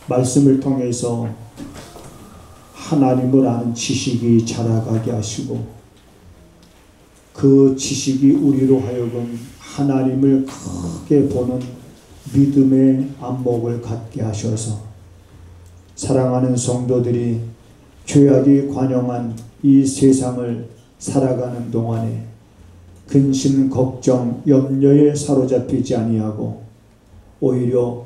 말씀을 통해서 하나님을 아는 지식이 자라가게 하시고 그 지식이 우리로 하여금 하나님을 크게 보는 믿음의 안목을 갖게 하셔서 사랑하는 성도들이 죄악이 관영한 이 세상을 살아가는 동안에 근심, 걱정, 염려에 사로잡히지 아니하고 오히려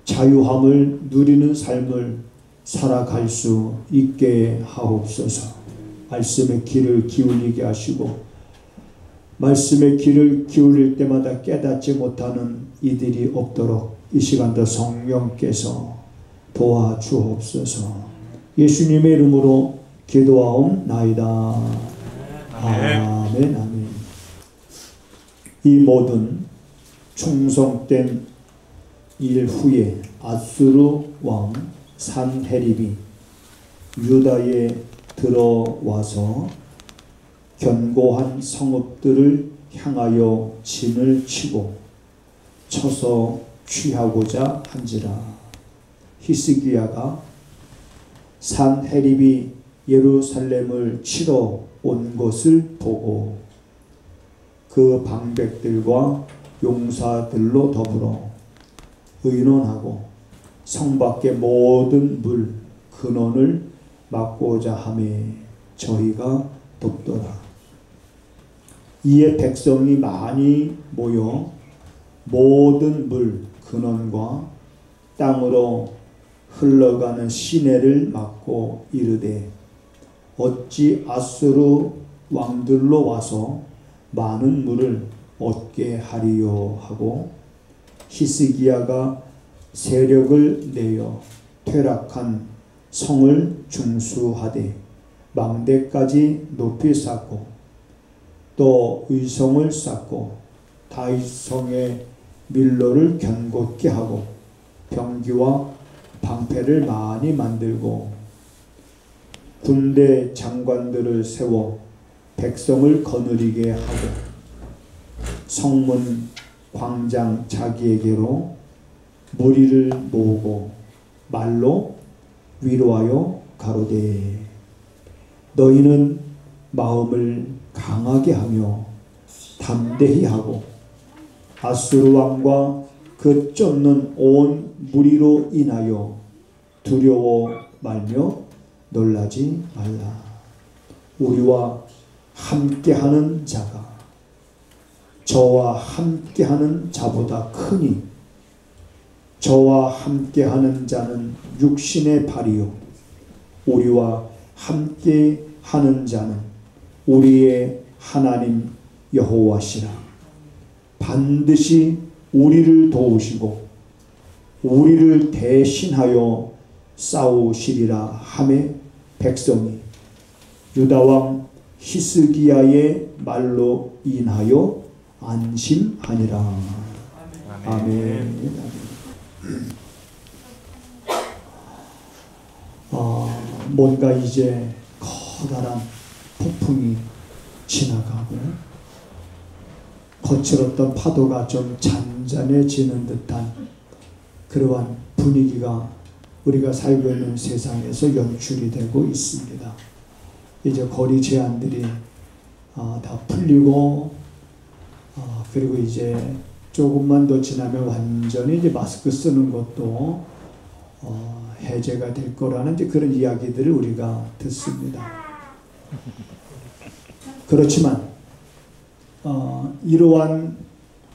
자유함을 누리는 삶을 살아갈 수 있게 하옵소서. 말씀의 귀를 기울이게 하시고 말씀의 귀를 기울일 때마다 깨닫지 못하는 이들이 없도록 이 시간도 성령께서 도와주옵소서. 예수님의 이름으로 기도하옵나이다. 아멘. 아멘. 이 모든 충성된 일 후에 아수르 왕 산헤립이 유다에 들어와서 견고한 성읍들을 향하여 진을 치고 쳐서 취하고자 한지라. 히스기야가 산헤립이 예루살렘을 치러 온 것을 보고 그 방백들과 용사들로 더불어 의논하고 성 밖의 모든 물 근원을 막고자 하매 저희가 돕더라. 이에 백성이 많이 모여 모든 물 근원과 땅으로 흘러가는 시내를 막고 이르되 어찌 아수르 왕들로 와서 많은 물을 얻게 하리요 하고 히스기야가 세력을 내어 퇴락한 성을 중수하되 망대까지 높이 쌓고 또 의성을 쌓고 다윗성의 밀로를 견고케 하고 병기와 방패를 많이 만들고 군대 장관들을 세워 백성을 거느리게 하고 성문 광장 자기에게로 무리를 모으고 말로 위로하여 가로되 너희는 마음을 강하게 하며 담대히 하고 아수르 왕과 그 쫓는 온 무리로 인하여 두려워 말며 놀라지 말라. 우리와 함께하는 자가 저와 함께하는 자보다 크니 저와 함께하는 자는 육신의 발이요 우리와 함께하는 자는 우리의 하나님 여호와시라. 반드시 우리를 도우시고 우리를 대신하여 싸우시리라 하매 백성이 유다왕 히스기야의 말로 인하여 안심하니라. 아멘. 뭔가 이제 커다란 폭풍이 지나가고 거칠었던 파도가 좀 잔잔해지는 듯한 그러한 분위기가 우리가 살고 있는 세상에서 연출이 되고 있습니다. 이제 거리 제한들이 다 풀리고 그리고 이제 조금만 더 지나면 완전히 이제 마스크 쓰는 것도 해제가 될 거라는 이제 그런 이야기들을 우리가 듣습니다. 그렇지만 이러한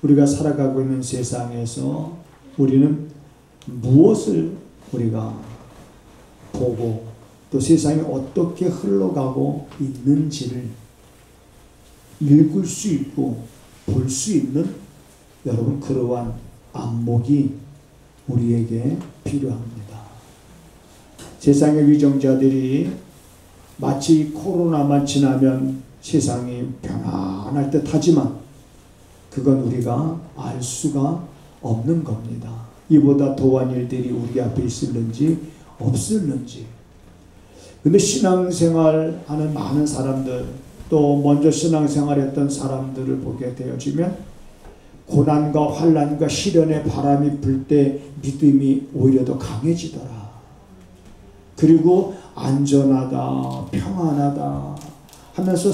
우리가 살아가고 있는 세상에서 우리는 무엇을 우리가 보고 또 세상이 어떻게 흘러가고 있는지를 읽을 수 있고 볼 수 있는 여러분 그러한 안목이 우리에게 필요합니다. 세상의 위정자들이 마치 코로나만 지나면 세상이 편안할 듯 하지만 그건 우리가 알 수가 없는 겁니다. 이보다 더한 일들이 우리 앞에 있을는지 없을는지. 근데 신앙생활 하는 많은 사람들 또 먼저 신앙생활했던 사람들을 보게 되어지면 고난과 환난과 시련의 바람이 불 때 믿음이 오히려 더 강해지더라. 그리고 안전하다, 평안하다 하면서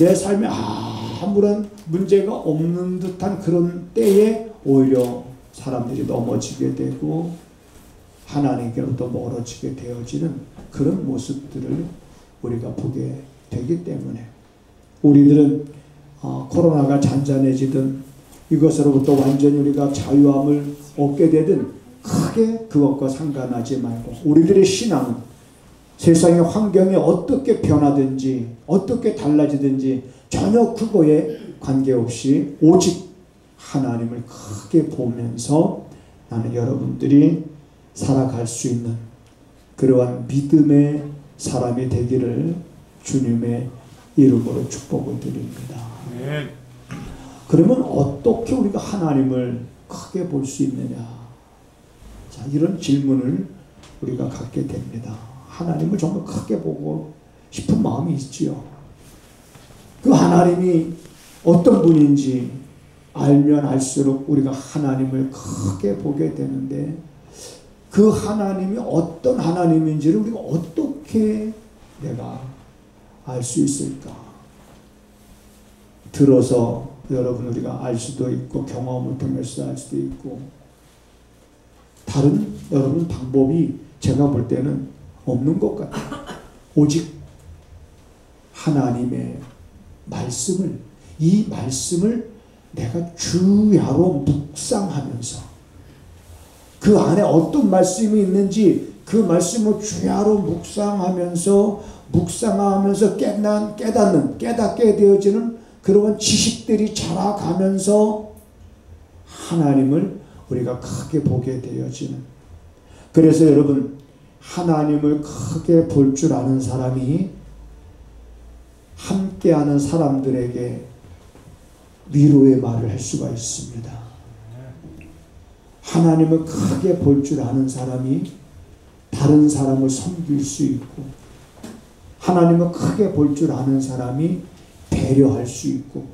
내 삶에 아무런 문제가 없는 듯한 그런 때에 오히려 사람들이 넘어지게 되고 하나님께로부터 멀어지게 되어지는 그런 모습들을 우리가 보게 되기 때문에 우리들은 코로나가 잔잔해지든 이것으로부터 완전히 우리가 자유함을 얻게 되든 크게 그것과 상관하지 말고 우리들의 신앙은 세상의 환경이 어떻게 변하든지 어떻게 달라지든지 전혀 그거에 관계없이 오직 하나님을 크게 보면서 나는 여러분들이 살아갈 수 있는 그러한 믿음의 사람이 되기를 주님의 이름으로 축복을 드립니다. 네. 그러면 어떻게 우리가 하나님을 크게 볼 수 있느냐? 자, 이런 질문을 우리가 갖게 됩니다. 하나님을 정말 크게 보고 싶은 마음이 있지요. 그 하나님이 어떤 분인지 알면 알수록 우리가 하나님을 크게 보게 되는데 그 하나님이 어떤 하나님인지를 우리가 어떻게 내가 알 수 있을까? 들어서 여러분 우리가 알 수도 있고 경험을 통해서 알 수도 있고 다른 여러분 방법이 제가 볼 때는 없는 것 같아요. 오직 하나님의 말씀을 이 말씀을 내가 주야로 묵상하면서 그 안에 어떤 말씀이 있는지 그 말씀을 주야로 묵상하면서 깨닫게 되어지는 그런 지식들이 자라가면서 하나님을 우리가 크게 보게 되어지는 그래서 여러분 하나님을 크게 볼 줄 아는 사람이 함께하는 사람들에게 위로의 말을 할 수가 있습니다. 하나님을 크게 볼 줄 아는 사람이 다른 사람을 섬길 수 있고 하나님을 크게 볼 줄 아는 사람이 배려할 수 있고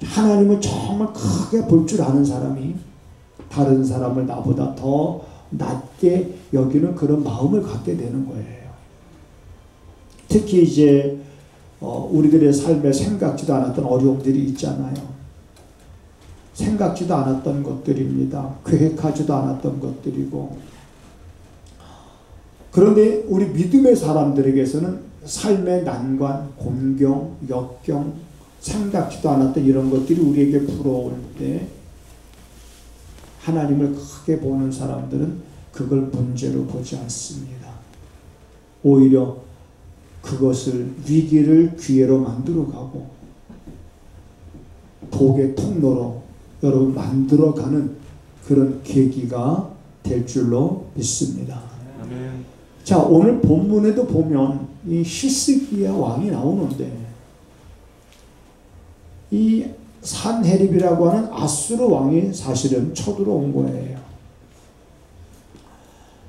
하나님을 정말 크게 볼 줄 아는 사람이 다른 사람을 나보다 더 낮게 여기는 그런 마음을 갖게 되는 거예요. 특히 이제 우리들의 삶에 생각지도 않았던 어려움들이 있잖아요. 생각지도 않았던 것들입니다. 계획하지도 않았던 것들이고 그런데 우리 믿음의 사람들에게서는 삶의 난관, 곤경, 역경, 생각지도 않았던 이런 것들이 우리에게 불어올 때 하나님을 크게 보는 사람들은 그걸 문제로 보지 않습니다. 오히려 그것을 위기를 기회로 만들어가고 복의 통로로 여러분 만들어가는 그런 계기가 될 줄로 믿습니다. 아멘. 자, 오늘 본문에도 보면 이 히스기야 왕이 나오는데 이 산헤립이라고 하는 아수르 왕이 사실은 쳐들어온 거예요.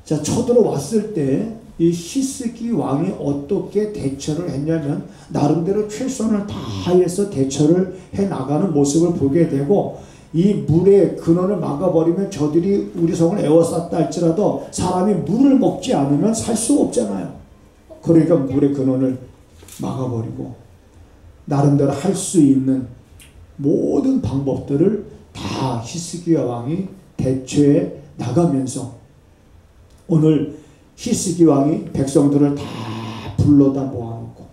자, 쳐들어왔을 때 이 히스기 왕이 어떻게 대처를 했냐면 나름대로 최선을 다해서 대처를 해나가는 모습을 보게 되고 이 물의 근원을 막아버리면 저들이 우리 성을 에워쌌다 할지라도 사람이 물을 먹지 않으면 살 수가 없잖아요. 그러니까 물의 근원을 막아버리고 나름대로 할 수 있는 모든 방법들을 다 히스기야 왕이 대처해 나가면서 오늘 히스기 왕이 백성들을 다 불러다 모아놓고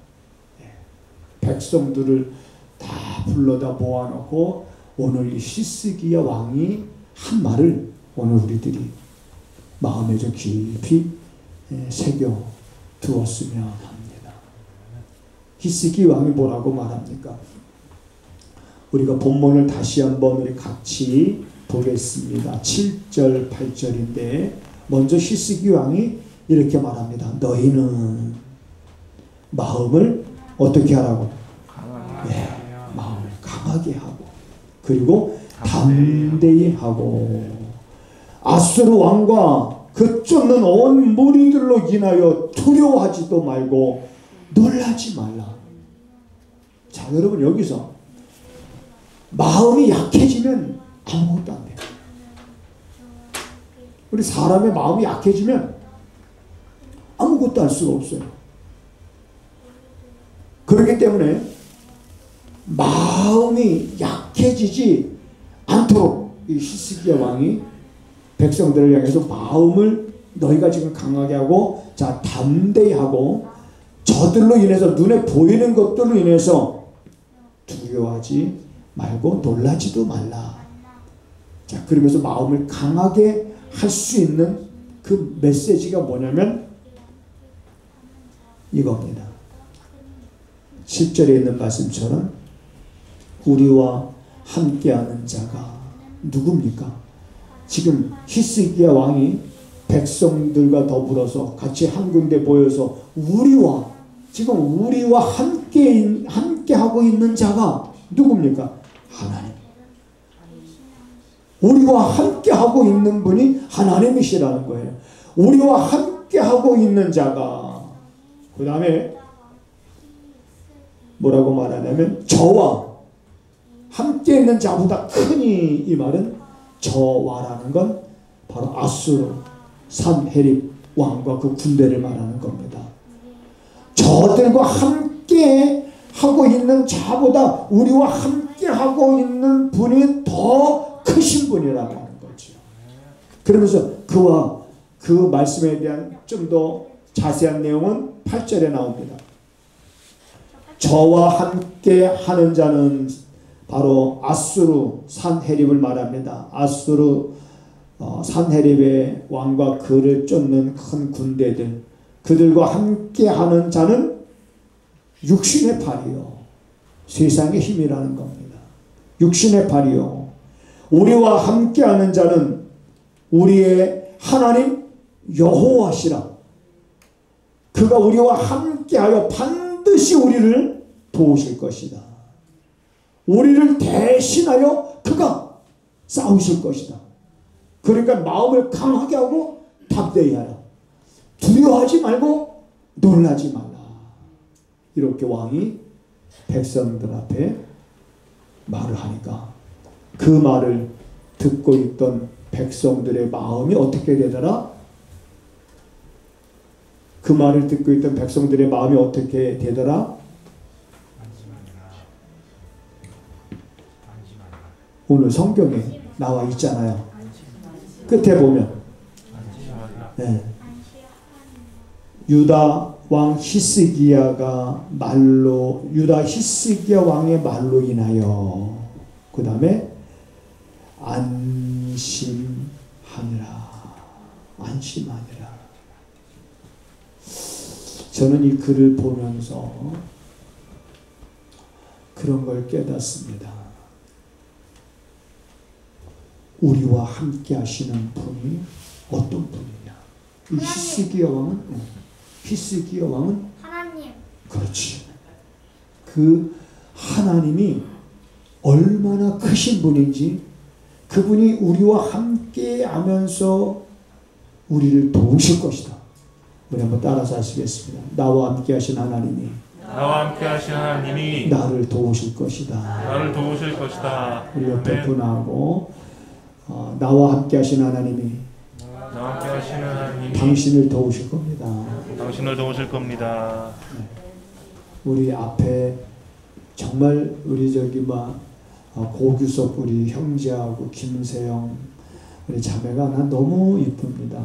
백성들을 다 불러다 모아놓고 오늘 이 히스기야 왕이 한 말을 오늘 우리들이 마음에 좀 깊이 새겨 두었으면 합니다. 히스기 왕이 뭐라고 말합니까? 우리가 본문을 다시 한번 우리 같이 보겠습니다. 7절 8절인데 먼저 히스기 왕이 이렇게 말합니다. 너희는 마음을 어떻게 하라고? 마음을 강하게 하고 그리고 담대히 하고 아수르 왕과 그 쫓는 온 무리들로 인하여 두려워하지도 말고 놀라지 말라. 자, 여러분 여기서 마음이 약해지면 아무것도 안 돼요. 우리 사람의 마음이 약해지면 아무것도 할 수가 없어요. 그렇기 때문에 마음이 약해지지 않도록 이 히스기야 왕이 백성들을 향해서 마음을 너희가 지금 강하게 하고 자 담대히 하고 저들로 인해서 눈에 보이는 것들로 인해서 두려워하지 말고 놀라지도 말라. 자 그러면서 마음을 강하게 할 수 있는 그 메시지가 뭐냐면 이겁니다. 10절에 있는 말씀처럼 우리와 함께하는 자가 누굽니까? 지금 히스기야 왕이 백성들과 더불어서 같이 한 군데 모여서 우리와 함께 하고 있는 자가 누굽니까? 하나님. 우리와 함께 하고 있는 분이 하나님이시라는 거예요. 우리와 함께 하고 있는 자가 그 다음에 뭐라고 말하냐면 저와 함께 있는 자보다 크니 이 말은 저와라는 건 바로 아수르 산헤립 왕과 그 군대를 말하는 겁니다. 저들과 함께 하고 있는 자보다 우리와 함께 하고 있는 분이 더 크신 분이라고 하는 거죠. 그러면서 그와 그 말씀에 대한 좀 더 자세한 내용은 8절에 나옵니다. 저와 함께 하는 자는 바로 아수르 산헤립을 말합니다. 아수르 산헤립의 왕과 그를 쫓는 큰 군대들 그들과 함께 하는 자는 육신의 팔이요 세상의 힘이라는 겁니다. 육신의 팔이요 우리와 함께하는 자는 우리의 하나님 여호와시라. 그가 우리와 함께하여 반드시 우리를 도우실 것이다. 우리를 대신하여 그가 싸우실 것이다. 그러니까 마음을 강하게 하고 담대히 하라. 두려워하지 말고 놀라지 말라. 이렇게 왕이 백성들 앞에 말을 하니까 그 말을 듣고 있던 백성들의 마음이 어떻게 되더라? 그 말을 듣고 있던 백성들의 마음이 어떻게 되더라? 오늘 성경에 나와 있잖아요. 끝에 보면 네. 유다 히스기야 왕의 말로 인하여 그 다음에 안심하니라. 저는 이 글을 보면서 그런 걸 깨닫습니다. 우리와 함께 하시는 분이 어떤 분이냐. 이 히스기야 왕은 하나님. 그렇지. 그 하나님이 얼마나 크신 분인지 그분이 우리와 함께 하면서 우리를 도우실 것이다. 우리 한번 따라서 하시겠습니다. 나와 함께 하신 하나님이 나를 도우실 것이다. 우리 옆에 분하고 나와 함께 하신 하나님이 당신을 도우실 겁니다. 네. 우리 앞에 정말 우리 고규석 우리 형제하고 김세영 우리 자매가 난 너무 이쁩니다.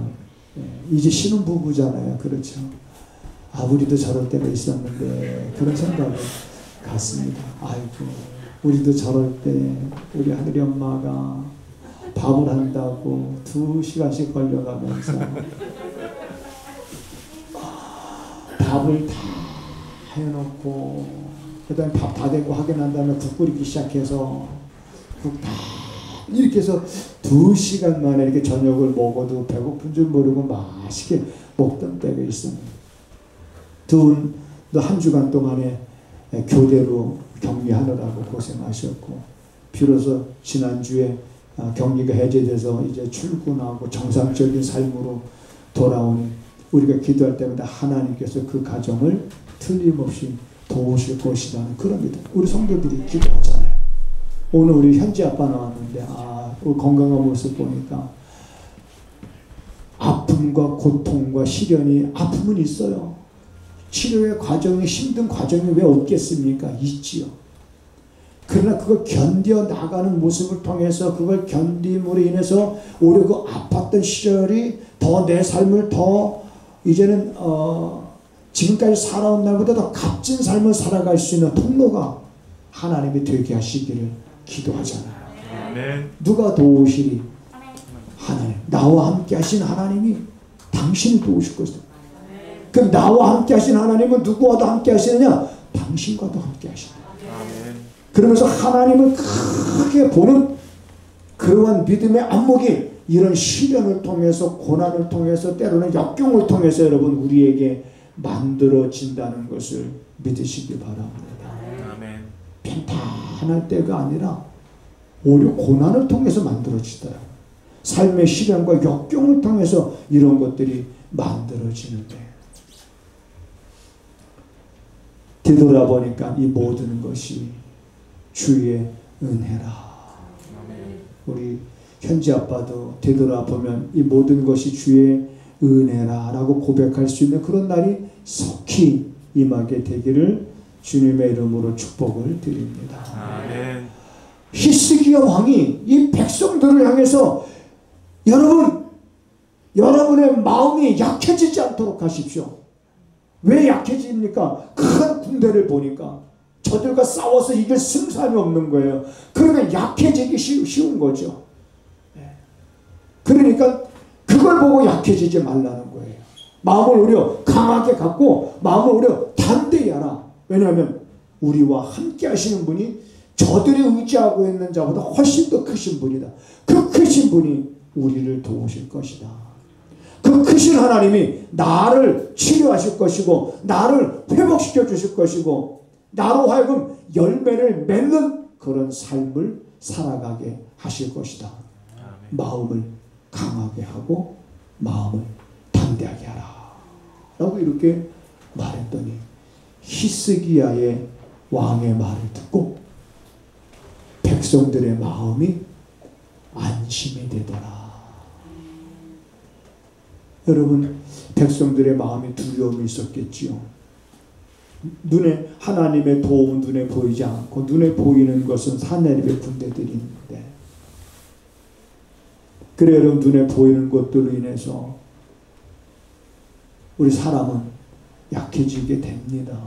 네. 이제 신혼부부잖아요. 그렇죠. 우리도 저럴 때가 있었는데 그런 생각이 갔습니다. 아이고 우리도 저럴 때 우리 하늘이 엄마가 밥을 한다고 2시간씩 걸려가면서 밥을 다 해놓고 그 다음에 밥 다 되고 하게 난 다음에 국 끓이기 시작해서 국 다 이렇게 해서 2시간 만에 이렇게 저녁을 먹어도 배고픈 줄 모르고 맛있게 먹던 때가 있습니다. 두 분도 한 주간 동안에 교대로 격리하느라고 고생하셨고 비로소 지난주에 격리가 해제돼서 이제 출근하고 정상적인 삶으로 돌아오니 우리가 기도할 때마다 하나님께서 그 가정을 틀림없이 도우실 것이라는 그런 믿음. 우리 성도들이 기도하잖아요. 오늘 우리 현지 아빠 나왔는데 우리 건강한 모습 보니까 아픔과 고통과 시련이 아픔은 있어요. 치료의 과정이 힘든 과정이 왜 없겠습니까? 있지요. 그러나 그걸 견뎌 나가는 모습을 통해서 그걸 견딤으로 인해서 오히려 그 아팠던 시절이 더 내 삶을 더 이제는 지금까지 살아온 날보다 더 값진 삶을 살아갈 수 있는 통로가 하나님이 되게 하시기를 기도하잖아요. 아멘. 누가 도우시리? 하나님. 나와 함께 하신 하나님이 당신을 도우실 것이다. 그럼 나와 함께 하신 하나님은 누구와도 함께 하시느냐? 당신과도 함께 하신다. 그러면서 하나님을 크게 보는 그러한 믿음의 안목이 이런 시련을 통해서 고난을 통해서 때로는 역경을 통해서 여러분 우리에게 만들어진다는 것을 믿으시기 바랍니다. 아멘. 평탄할 때가 아니라 오히려 고난을 통해서 만들어지더라고요. 삶의 시련과 역경을 통해서 이런 것들이 만들어지는데 되돌아보니까 이 모든 것이 주의 은혜라. 우리 현지 아빠도 되돌아보면 이 모든 것이 주의 은혜라 라고 고백할 수 있는 그런 날이 속히 임하게 되기를 주님의 이름으로 축복을 드립니다. 아멘. 히스기야 왕이 이 백성들을 향해서 여러분의 마음이 약해지지 않도록 하십시오. 왜 약해집니까? 큰 군대를 보니까 저들과 싸워서 이길 승산이 없는 거예요. 그러니까 약해지기 쉬운 거죠. 그러니까 그걸 보고 약해지지 말라는 거예요. 마음을 오히려 강하게 갖고 마음을 오히려 담대히 하라. 왜냐하면 우리와 함께 하시는 분이 저들이 의지하고 있는 자보다 훨씬 더 크신 분이다. 그 크신 분이 우리를 도우실 것이다. 그 크신 하나님이 나를 치료하실 것이고 나를 회복시켜 주실 것이고 나로 하여금 열매를 맺는 그런 삶을 살아가게 하실 것이다. 마음을 강하게 하고 마음을 담대하게 하라 라고 이렇게 말했더니 히스기야의 왕의 말을 듣고 백성들의 마음이 안심이 되더라. 여러분 백성들의 마음에 두려움이 있었겠지요. 눈에 하나님의 도움은 눈에 보이지 않고 눈에 보이는 것은 하나님의 군대들이 있는데 그래 여러분 눈에 보이는 것들로 인해서 우리 사람은 약해지게 됩니다.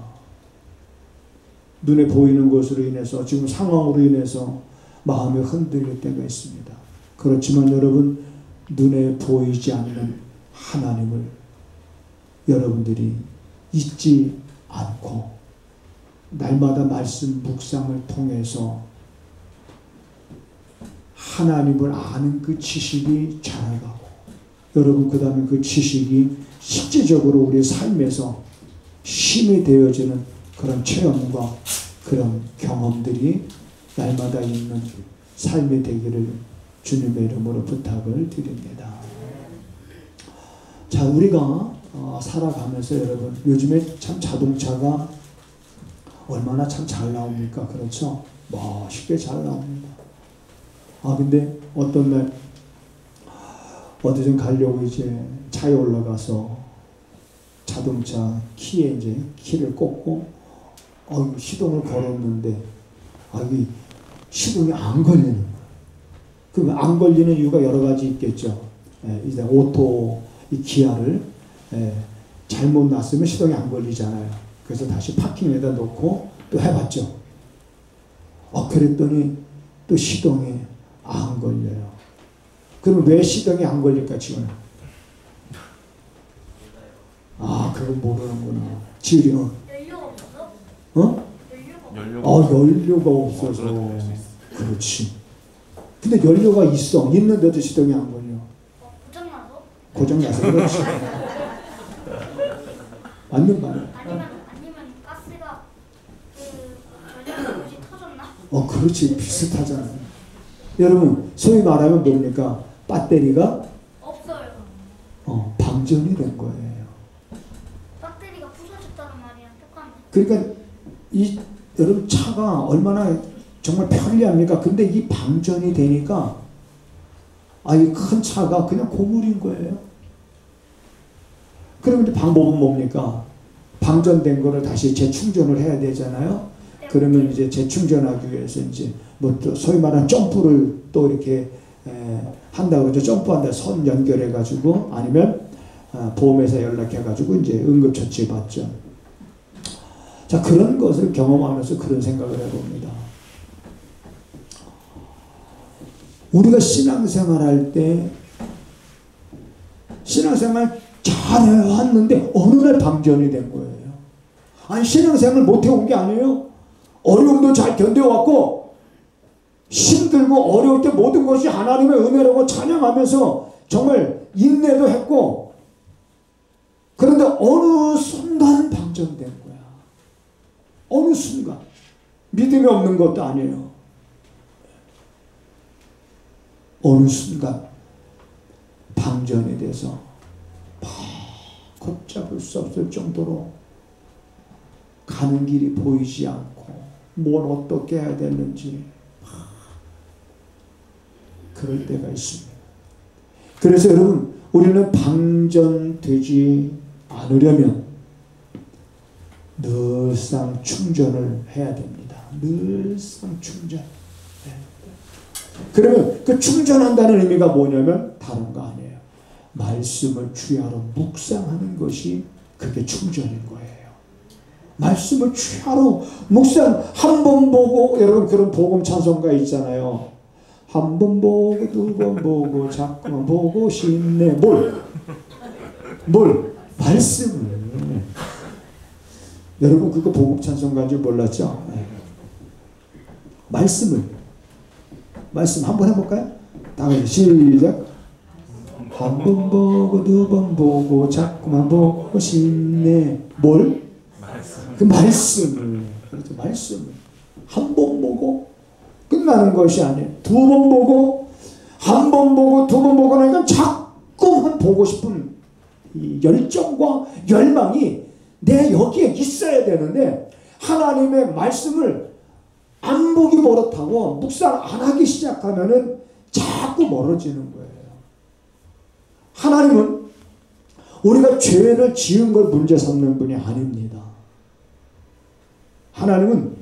눈에 보이는 것으로 인해서 지금 상황으로 인해서 마음이 흔들릴 때가 있습니다. 그렇지만 여러분 눈에 보이지 않는 하나님을 여러분들이 잊지 않고 날마다 말씀 묵상을 통해서 하나님을 아는 그 지식이 자라가고 여러분 그 다음에 그 지식이 실제적으로 우리의 삶에서 힘이 되어지는 그런 체험과 그런 경험들이 날마다 있는 삶이 되기를 주님의 이름으로 부탁을 드립니다. 자, 우리가 살아가면서 여러분 요즘에 참 자동차가 얼마나 참 잘 나옵니까? 그렇죠? 멋있게 잘 나옵니다. 근데 어떤 날 어디 좀 가려고 이제 차에 올라가서 자동차 키에 이제 키를 꽂고 시동을 걸었는데 이 시동이 안 걸리는 거예요. 그 안 걸리는 이유가 여러 가지 있겠죠. 이제 오토 이 기아를 잘못 놨으면 시동이 안 걸리잖아요. 그래서 다시 파킹에다 놓고 또 해봤죠. 그랬더니 또 시동이 안 걸려요. 그럼 왜 시동이 안 걸릴까 지금? 그건 모르는구나. 지율이 연료가 없어서? 연료가 없어서. 그렇지. 근데 연료가 있는데도 시동이 안 걸려. 고장나서? 고장나서 그렇지. 맞는 말이야. 아니면 가스가 전력이 터졌나? 그렇지. 비슷하잖아. 여러분 소위 말하면 뭡니까? 배터리가 없어요. 방전이 된 거예요. 배터리가 부서졌다는 말이랑 똑같네. 그러니까 여러분 차가 얼마나 정말 편리합니까? 근데 이 방전이 되니까 이 큰 차가 그냥 고물인 거예요. 그럼 이제 방법은 뭡니까? 방전된 거를 다시 재충전을 해야 되잖아요. 그러면 이제 재충전하기 위해서 이제 뭐 또 소위 말하는 점프를 또 이렇게 한다고 그러죠. 점프한다. 선 연결해 가지고 아니면 보험회사 연락해 가지고 이제 응급처치 받죠. 자, 그런 것을 경험하면서 그런 생각을 해봅니다. 우리가 신앙생활 할 때 신앙생활 잘해왔는데 어느 날 방전이 된 거예요. 아니, 신앙생활 못해온 게 아니에요. 어려움도 잘 견뎌왔고 힘들고 어려울 때 모든 것이 하나님의 은혜라고 찬양하면서 정말 인내도 했고, 그런데 어느 순간 방전된 거야. 어느 순간. 믿음이 없는 것도 아니에요. 어느 순간 방전이 돼서 걷잡을 수 없을 정도로 가는 길이 보이지 않고 뭘 어떻게 해야 되는지 그럴 때가 있습니다. 그래서 여러분, 우리는 방전되지 않으려면 늘상 충전을 해야 됩니다. 늘상 충전. 그러면 그 충전한다는 의미가 뭐냐면 다른 거 아니에요. 말씀을 주야로 묵상하는 것이 그게 충전인 거예요. 말씀을 주야로 묵상, 한 번 보고, 여러분 그런 복음 찬송가 있잖아요. 한 번 보고 두 번 보고 자꾸만 보고 싶네. 뭘? 말씀을. 여러분 그거 복음 찬송가인 줄 몰랐죠? 말씀 한번 해볼까요? 다 같이 시작. 한 번 보고 두 번 보고 자꾸만 보고 싶네. 뭘? 그 말씀을. 그렇죠. 말씀을 한 번 보고 끝나는 것이 아니에요. 두 번 보고, 한 번 보고, 두 번 보고 나니까 자꾸만 보고 싶은 이 열정과 열망이 내 여기에 있어야 되는데, 하나님의 말씀을 안 보기 버릇하고 묵상 안 하기 시작하면은 자꾸 멀어지는 거예요. 하나님은 우리가 죄를 지은 걸 문제 삼는 분이 아닙니다. 하나님은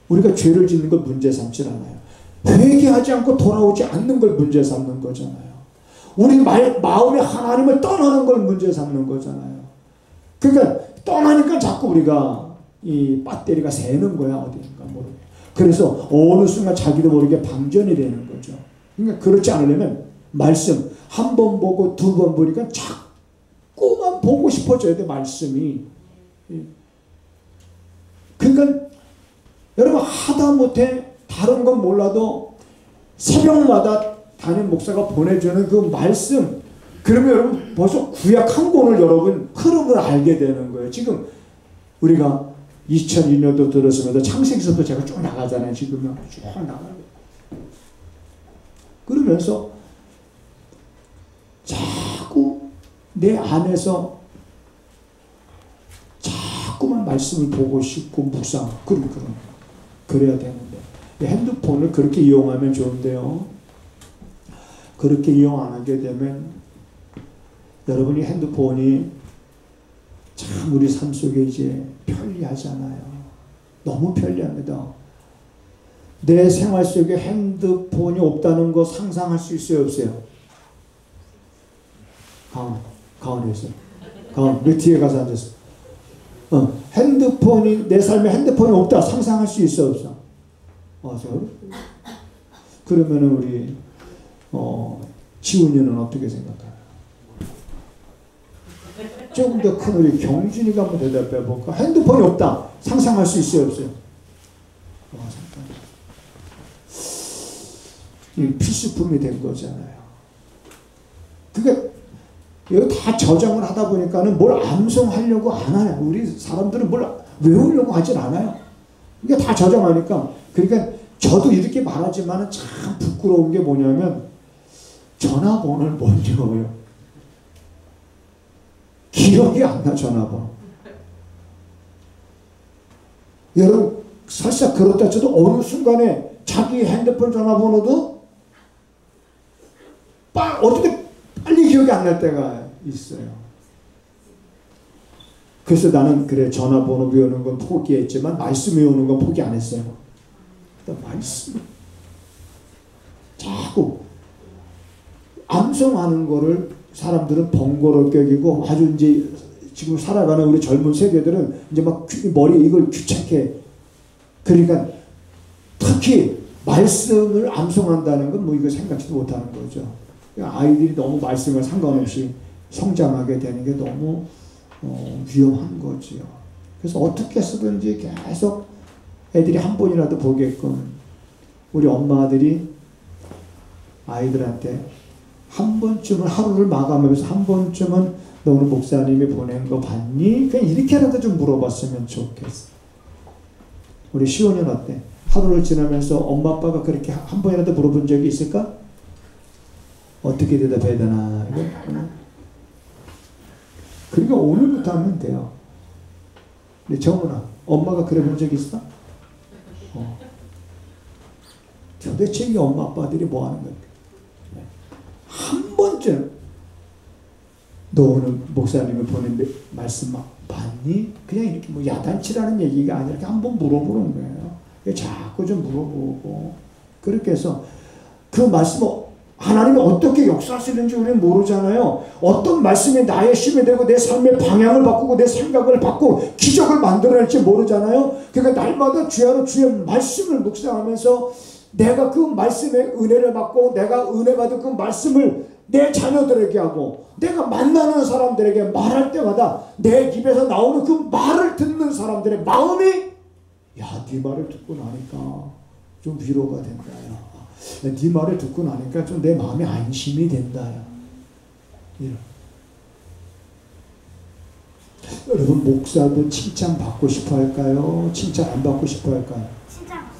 우리가 죄를 짓는 걸 문제 삼지 않아요. 회개하지 않고 돌아오지 않는 걸 문제 삼는 거잖아요. 우리 마음에 하나님을 떠나는 걸 문제 삼는 거잖아요. 그러니까 떠나니까 자꾸 우리가 이 배터리가 새는 거야, 어디인가 모르게. 그래서 어느 순간 자기도 모르게 방전이 되는 거죠. 그러니까 그렇지 않으려면 말씀 한 번 보고 두 번 보니까 자꾸만 보고 싶어져야 돼, 말씀이. 그러니까 여러분, 하다못해 다른 건 몰라도 새벽마다 담임 목사가 보내주는 그 말씀, 그러면 여러분 벌써 구약 한 권을 여러분 흐름을 알게 되는 거예요. 지금 우리가 2002년도 들었으면서 창세기서도 제가 쭉 나가잖아요. 지금은 쭉 나가요. 그러면서 자꾸 내 안에서 자꾸만 말씀을 보고 싶고 묵상, 그래야 되는데 핸드폰을 그렇게 이용하면 좋은데요. 그렇게 이용 안 하게 되면 여러분이 핸드폰이 참 우리 삶 속에 이제 편리하잖아요. 너무 편리합니다. 내 생활 속에 핸드폰이 없다는 거 상상할 수 있어요, 없어요? 가운데 있어요. 왜 뒤에 가서 앉았어? 핸드폰이, 내 삶에 핸드폰이 없다 상상할 수 있어, 없어? 그러면은 우리 지훈이는 어떻게 생각해요? 조금 더 큰 우리 경준이가 한번 대답해 볼까? 핸드폰이 없다 상상할 수 있어요, 없어요? 이 필수품이 된 거잖아요. 그게 이거 다 저장을 하다 보니까는 뭘 암송하려고 안 해요. 우리 사람들은 뭘 외우려고 하진 않아요. 이게 다 저장하니까. 그러니까 저도 이렇게 말하지만 참 부끄러운 게 뭐냐면 전화번호를 못 외워요. 기억이 안 나, 전화번호. 여러분 살짝 그렇다 쳐도 어느 순간에 자기 핸드폰 전화번호도 어떻게 빨리 기억이 안 날 때가 있어요. 그래서 나는 그래 전화번호 외우는 건 포기했지만 말씀 외우는 건 포기 안 했어요. 말씀 자꾸 암송하는 거를 사람들은 번거롭게 여기고 아주 이제 지금 살아가는 우리 젊은 세대들은 이제 막 머리에 이걸 귀찮게, 그러니까 특히 말씀을 암송한다는 건 뭐 이거 생각지도 못하는 거죠. 아이들이 너무 말씀을 상관없이 성장하게 되는 게 너무 위험한 거지요. 그래서 어떻게 쓰든지 계속 애들이 한 번이라도 보게끔 우리 엄마들이 아이들한테 한 번쯤은 하루를 마감하면서 한 번쯤은 너 오늘 목사님이 보낸 거 봤니? 그냥 이렇게라도 좀 물어봤으면 좋겠어. 우리 시온이는 어때? 하루를 지나면서 엄마 아빠가 그렇게 한 번이라도 물어본 적이 있을까? 어떻게 대답해야 되나? 그러니까 오늘부터 하면 돼요. 근데 정훈아, 엄마가 그래 본 적 있어? 도대체 이 엄마 아빠들이 뭐 하는 건데? 한 번쯤 너 오늘 목사님이 보낸 말씀 봤니? 그냥 이렇게 뭐 야단치라는 얘기가 아니라 이렇게 한번 물어보는 거예요. 자꾸 좀 물어보고 그렇게 해서 그 말씀을 하나님이 어떻게 역사하시는지 우리는 모르잖아요. 어떤 말씀이 나의 힘이 되고 내 삶의 방향을 바꾸고 내 생각을 바꾸고 기적을 만들어낼지 모르잖아요. 그러니까 날마다 주야로 주의 말씀을 묵상하면서 내가 그 말씀의 은혜를 받고 내가 은혜 받은 그 말씀을 내 자녀들에게 하고 내가 만나는 사람들에게 말할 때마다 내 입에서 나오는 그 말을 듣는 사람들의 마음이 야, 네 말을 듣고 나니까 좀 위로가 된다. 야, 네 말을 듣고 나니까 좀 내 마음에 안심이 된다. 야. 이런. 여러분 목사도 칭찬 받고 싶어 할까요? 칭찬 안 받고 싶어 할까요? 칭찬 받고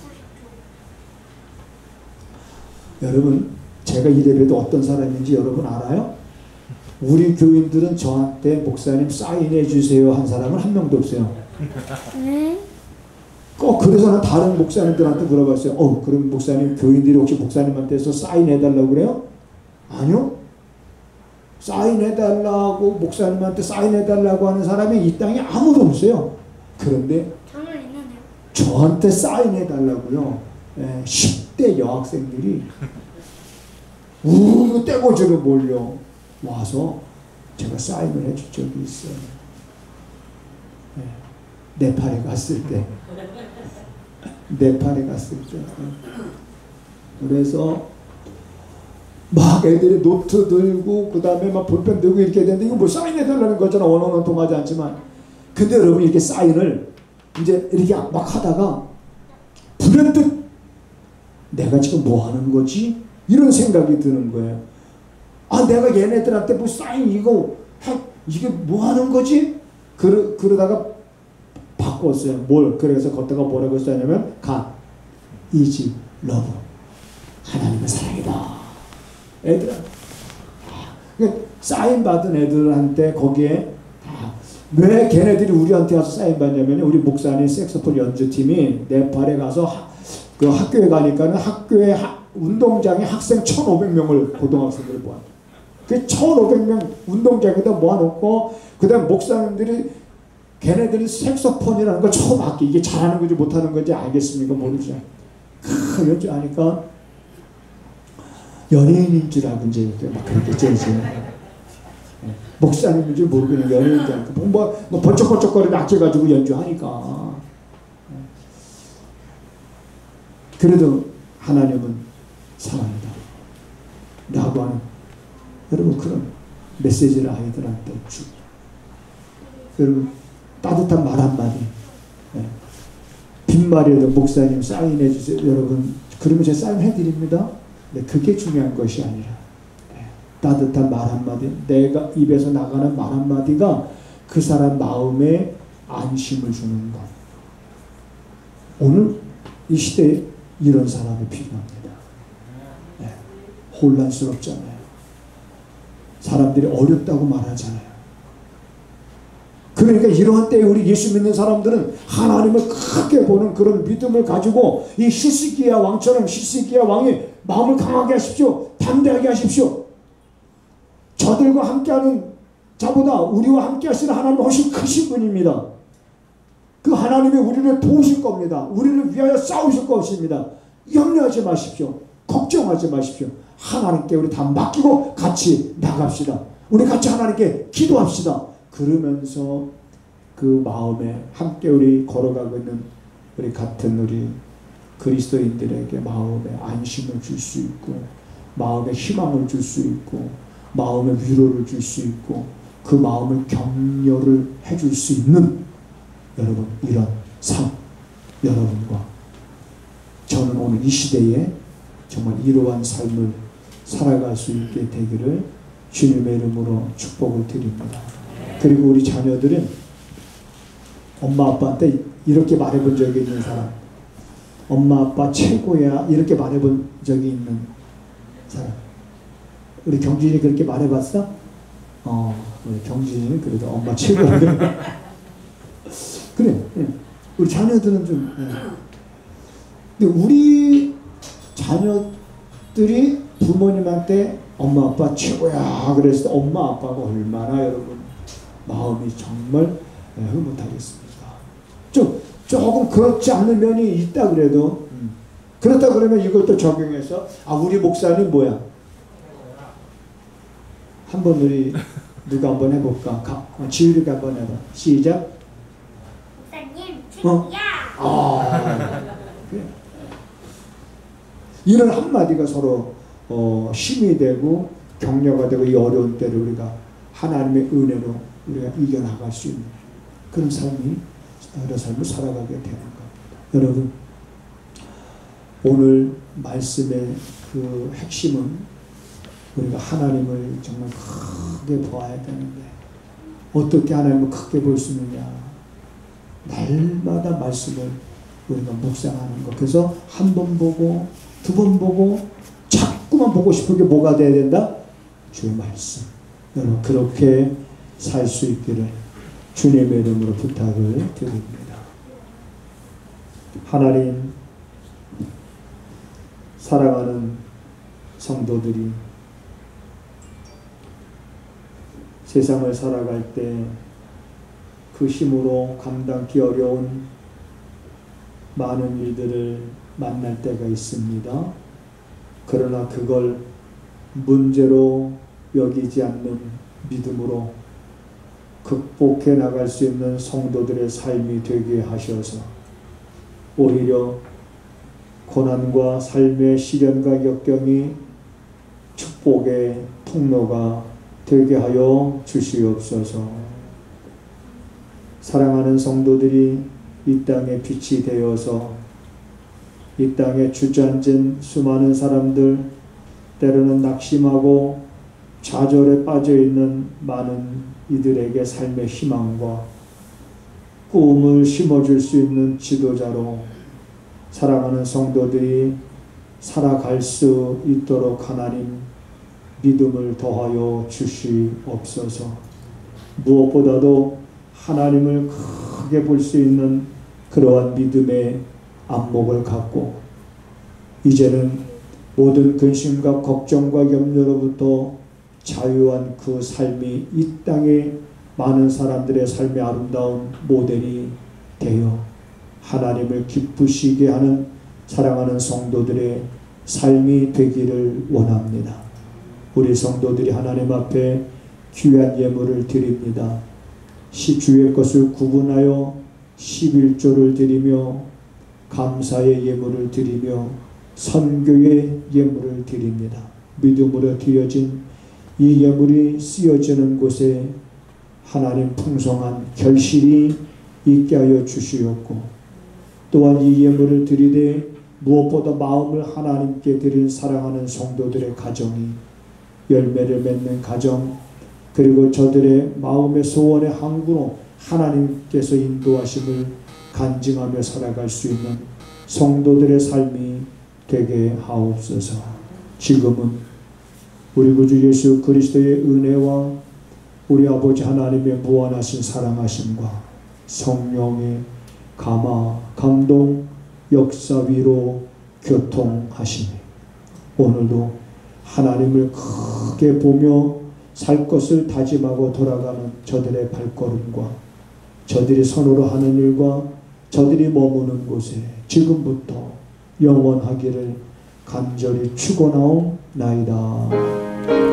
싶죠. 여러분 제가 이래봬도 어떤 사람인지 여러분 알아요? 우리 교인들은 저한테 목사님 사인해 주세요 한 사람은 한 명도 없어요. 그래서 난 다른 목사님들한테 물어봤어요. 그럼 목사님 교인들이 혹시 목사님한테서 사인해 달라고 그래요? 아니요. 사인해 달라고 목사님한테 사인해 달라고 하는 사람이 이 땅에 아무도 없어요. 그런데 저는 있는데요. 저한테 사인해 달라고요. 10대 여학생들이 우르르 떼고지로 몰려 와서 제가 사인을 해줄 적이 있어요. 네팔에 갔을 때. 네팔에 갔을 때. 그래서 막 애들이 노트 들고 그 다음에 막 볼펜 들고 이렇게 되는데 이거 뭐 사인해 달라는 거잖아. 원어는 통하지 않지만. 근데 여러분 이렇게 사인을 이제 이렇게 막 하다가 불현듯 내가 지금 뭐 하는 거지? 이런 생각이 드는 거예요. 내가 얘네들한테 뭐 사인 이게 뭐 하는 거지? 그러다가 바꿨어요. 그래서 걷다가 뭐라고 써냐면 God is love. 하나님은 사랑이다. 애들한테 사인 받은 애들한테 거기에 왜 걔네들이 우리한테 와서 사인 받냐면 우리 목사님 색소폰 연주팀이 네팔에 가서 그 학교에 가니까는 학교에 운동장에 학생 1,500명을 고등학생들을 모아. 그 1,500명 운동장에다 모아놓고 그다음 목사님들이 걔네들이 색소폰이라는 걸 처음 학기 이게 잘하는 건지 못하는 건지 알겠습니까? 모르죠. 연주하니까 연예인인 줄 알고 이제 막 그렇게 째지. 목사님인 줄 모르고 그냥 연예인인 줄 알고 뭐 번쩍번쩍거리는 악기 가지고 연주하니까. 그래도 하나님은 사랑이다 라고 하는 여러분 그런 메시지를 아이들한테 주고 여러분 따뜻한 말 한마디 빈말이라도 목사님 사인해 주세요 여러분 그러면 제가 사인해 드립니다. 그게 중요한 것이 아니라 따뜻한 말 한마디 내가 입에서 나가는 말 한마디가 그 사람 마음에 안심을 주는 것. 오늘 이 시대에 이런 사람이 필요합니다. 혼란스럽잖아요. 사람들이 어렵다고 말하잖아요. 그러니까 이러한 때에 우리 예수 믿는 사람들은 하나님을 크게 보는 그런 믿음을 가지고 이 히스기야 왕처럼 히스기야 왕이 마음을 강하게 하십시오. 담대하게 하십시오. 저들과 함께하는 자보다 우리와 함께 하시는 하나님은 훨씬 크신 분입니다. 그 하나님이 우리를 도우실 겁니다. 우리를 위하여 싸우실 것입니다. 염려하지 마십시오. 걱정하지 마십시오. 하나님께 우리 다 맡기고 같이 나갑시다. 우리 같이 하나님께 기도합시다. 그러면서 그 마음에 함께 우리 걸어가고 있는 우리 같은 우리 그리스도인들에게 마음에 안심을 줄 수 있고, 마음에 희망을 줄 수 있고, 마음에 위로를 줄 수 있고, 그 마음을 격려를 해줄 수 있는 여러분, 이런 삶, 여러분과 저는 오늘 이 시대에 정말 이러한 삶을 살아갈 수 있게 되기를 주님의 이름으로 축복을 드립니다. 그리고 우리 자녀들은 엄마 아빠한테 이렇게 말해본 적이 있는 사람, 엄마 아빠 최고야 이렇게 말해본 적이 있는 사람. 우리 경진이 그렇게 말해봤어? 우리 경진이는 그래도 엄마 최고야. 그래. 우리 자녀들은 좀. 근데 우리 자녀들이 부모님한테 엄마 아빠 최고야 그래서 엄마 아빠가 얼마나 여러분 마음이 정말 흐뭇하겠습니까? 조금 그렇지 않은 면이 있다 그래도 그렇다 그러면 이것도 적용해서 우리 목사님 뭐야? 한번 우리 누가 한번 해볼까? 지율이가 한번 해봐. 시작. 목사님 최고야. 그래. 이런 한마디가 서로 힘이 되고 격려가 되고 이 어려운 때를 우리가 하나님의 은혜로 우리가 이겨나갈 수 있는 그런 삶을 살아가게 되는 겁니다. 여러분, 오늘 말씀의 그 핵심은 우리가 하나님을 정말 크게 보아야 되는데 어떻게 하나님을 크게 볼 수 있느냐? 날마다 말씀을 우리가 묵상하는 것. 그래서 한 번 보고 두 번 보고 자꾸만 보고 싶은 게 뭐가 돼야 된다? 주의 말씀. 여러분 그렇게 살 수 있기를 주님의 이름으로 부탁을 드립니다. 하나님, 사랑하는 성도들이 세상을 살아갈 때 그 힘으로 감당하기 어려운 많은 일들을 만날 때가 있습니다. 그러나 그걸 문제로 여기지 않는 믿음으로 극복해 나갈 수 있는 성도들의 삶이 되게 하셔서 오히려 고난과 삶의 시련과 역경이 축복의 통로가 되게 하여 주시옵소서. 사랑하는 성도들이 이 땅에 빛이 되어서 이 땅에 주저앉은 수많은 사람들, 때로는 낙심하고 좌절에 빠져있는 많은 이들에게 삶의 희망과 꿈을 심어줄 수 있는 지도자로 사랑하는 성도들이 살아갈 수 있도록 하나님 믿음을 더하여 주시옵소서. 무엇보다도 하나님을 크게 볼 수 있는 그러한 믿음의 안목을 갖고 이제는 모든 근심과 걱정과 염려로부터 자유한 그 삶이 이 땅에 많은 사람들의 삶의 아름다운 모델이 되어 하나님을 기쁘시게 하는 사랑하는 성도들의 삶이 되기를 원합니다. 우리 성도들이 하나님 앞에 귀한 예물을 드립니다. 주의 것을 구분하여 11조를 드리며 감사의 예물을 드리며 선교의 예물을 드립니다. 믿음으로 드려진 이 예물이 쓰여지는 곳에 하나님 풍성한 결실이 있게 하여 주시옵고 또한 이 예물을 드리되 무엇보다 마음을 하나님께 드린 사랑하는 성도들의 가정이 열매를 맺는 가정 그리고 저들의 마음의 소원의 항구로 하나님께서 인도하심을 간증하며 살아갈 수 있는 성도들의 삶이 되게 하옵소서. 지금은 우리 구주 예수 그리스도의 은혜와 우리 아버지 하나님의 무한하신 사랑하심과 성령의 감화, 감동, 역사 위로 교통하시니 오늘도 하나님을 크게 보며 살 것을 다짐하고 돌아가는 저들의 발걸음과 저들이 손으로 하는 일과 저들이 머무는 곳에 지금부터 영원하기를 간절히 축원하옵나이다.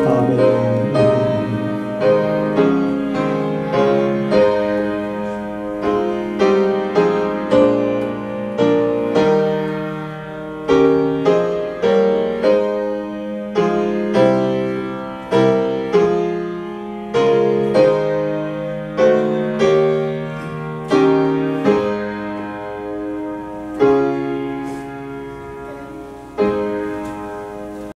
아멘.